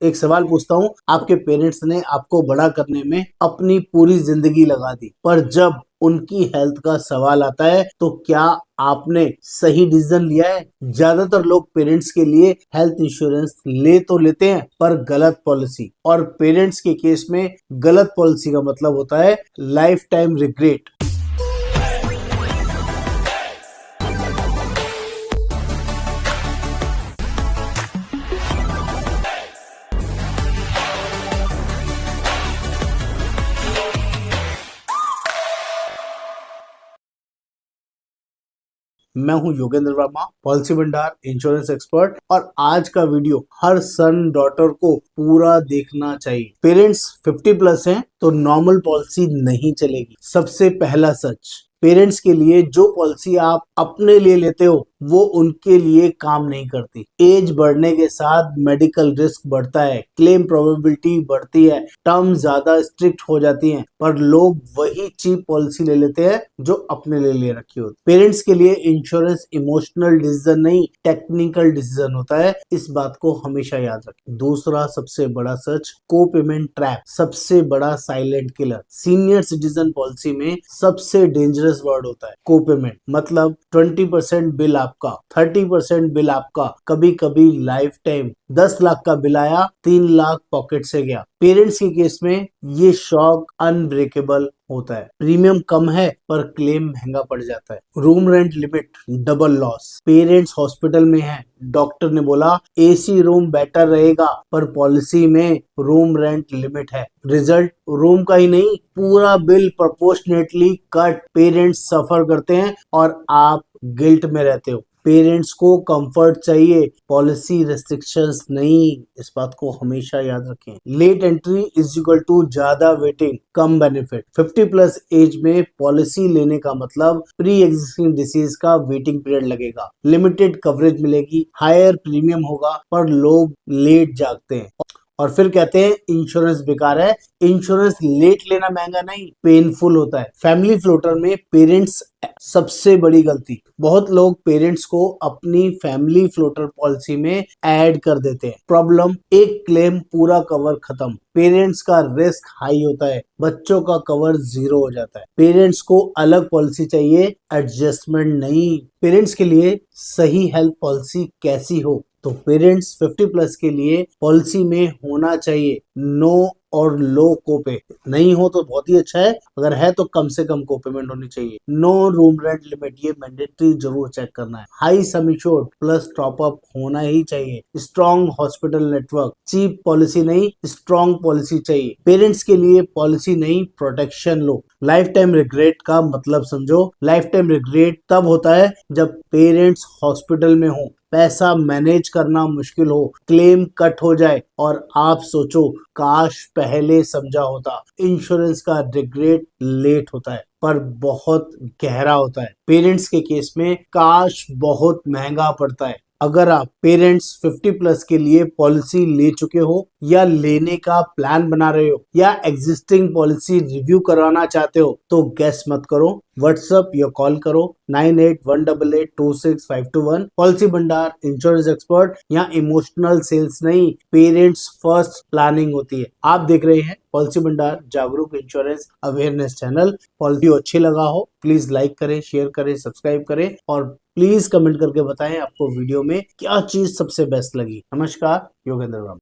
एक सवाल पूछता हूँ, आपके पेरेंट्स ने आपको बड़ा करने में अपनी पूरी जिंदगी लगा दी, पर जब उनकी हेल्थ का सवाल आता है तो क्या आपने सही डिसीजन लिया है? ज्यादातर लोग पेरेंट्स के लिए हेल्थ इंश्योरेंस ले तो लेते हैं, पर गलत पॉलिसी। और पेरेंट्स के केस में गलत पॉलिसी का मतलब होता है लाइफ टाइम रिग्रेट। मैं हूं योगेंद्र वर्मा, पॉलिसी भंडार इंश्योरेंस एक्सपर्ट, और आज का वीडियो हर सन डॉटर को पूरा देखना चाहिए। पेरेंट्स 50 प्लस हैं तो नॉर्मल पॉलिसी नहीं चलेगी। सबसे पहला सच, पेरेंट्स के लिए जो पॉलिसी आप अपने लिए लेते हो वो उनके लिए काम नहीं करती। एज बढ़ने के साथ मेडिकल रिस्क बढ़ता है, क्लेम प्रोबेबिलिटी बढ़ती है, टर्म ज्यादा स्ट्रिक्ट हो जाती हैं, पर लोग वही चीप पॉलिसी ले लेते हैं जो अपने लिए रखी होती। पेरेंट्स के लिए इंश्योरेंस इमोशनल डिसीजन नहीं, टेक्निकल डिसीजन होता है। इस बात को हमेशा याद रखें। दूसरा सबसे बड़ा सच, को पेमेंट ट्रैप सबसे बड़ा silent killer. Senior citizen policy में सबसे डेंजरस वर्ड होता है को पेमेंट। मतलब 20% बिल आपका, 30% बिल आपका, कभी कभी लाइफ टाइम। 10 लाख का बिल आया, 3 लाख पॉकेट से गया। पेरेंट्स के केस में ये शॉक अनब्रेकेबल होता है। प्रीमियम कम है पर क्लेम महंगा पड़ जाता है। Room rent limit double loss. Parents hospital में है, डॉक्टर ने बोला एसी रूम बेटर रहेगा, पर पॉलिसी में रूम रेंट लिमिट है। रिजल्ट रूम का ही नहीं, पूरा बिल प्रोपोर्शनेटली कट। पेरेंट्स सफर करते हैं और आप गिल्ट में रहते हो। पेरेंट्स को कंफर्ट चाहिए, पॉलिसी रेस्ट्रिक्शंस नहीं। इस बात को हमेशा याद रखें। Late entry is equal to ज्यादा वेटिंग, कम बेनिफिट। 50 प्लस एज में पॉलिसी लेने का मतलब प्री एग्जिस्टिंग डिसीज का वेटिंग पीरियड लगेगा, लिमिटेड कवरेज मिलेगी, हायर प्रीमियम होगा, पर लोग लेट जागते हैं और फिर कहते हैं इंश्योरेंस बेकार है। इंश्योरेंस लेट लेना महंगा नहीं, पेनफुल होता है। फैमिली फ्लोटर में पेरेंट्स सबसे बड़ी गलती। बहुत लोग पेरेंट्स को अपनी फैमिली फ्लोटर पॉलिसी में ऐड कर देते हैं। प्रॉब्लम, एक क्लेम पूरा कवर खत्म। पेरेंट्स का रिस्क हाई होता है, बच्चों का कवर 0 हो जाता है। पेरेंट्स को अलग पॉलिसी चाहिए, एडजस्टमेंट नहीं। पेरेंट्स के लिए सही हेल्थ पॉलिसी कैसी हो? तो पेरेंट्स 50 प्लस के लिए पॉलिसी में होना चाहिए नो और लो कोपे। नहीं हो तो बहुत ही अच्छा है, अगर है तो कम से कम कोपेमेंट होनी चाहिए। नो रूम रेंट लिमिट, ये मैंडेटरी जरूर चेक करना है। High sum insured plus top up होना ही चाहिए। Strong hospital network, cheap policy नहीं, स्ट्रॉन्ग पॉलिसी चाहिए। पेरेंट्स के लिए पॉलिसी नहीं, प्रोटेक्शन लो। लाइफ टाइम रिग्रेट का मतलब समझो। लाइफ टाइम रिग्रेट तब होता है जब पेरेंट्स हॉस्पिटल में हो, पैसा मैनेज करना मुश्किल हो, क्लेम कट हो जाए और आप सोचो काश पहले समझा होता। इंश्योरेंस का रिग्रेट लेट होता है पर बहुत गहरा होता है। पेरेंट्स के केस में काश बहुत महंगा पड़ता है। अगर आप पेरेंट्स 50 प्लस के लिए पॉलिसी ले चुके हो या लेने का प्लान बना रहे हो या एग्जिस्टिंग पॉलिसी रिव्यू करवाना चाहते हो तो गेस मत करो, व्हाट्सएप या कॉल करो 9818826521। पॉलिसी भंडार इंश्योरेंस एक्सपर्ट, यहाँ इमोशनल सेल्स नहीं, पेरेंट्स फर्स्ट प्लानिंग होती है। आप देख रहे हैं पॉलिसी भंडार जागरूक इंश्योरेंस अवेयरनेस चैनल। पॉलिसी अच्छी लगा हो प्लीज लाइक करें, शेयर करें, सब्सक्राइब करें और प्लीज कमेंट करके बताएं आपको वीडियो में क्या चीज सबसे बेस्ट लगी। नमस्कार, योगेंद्र राम।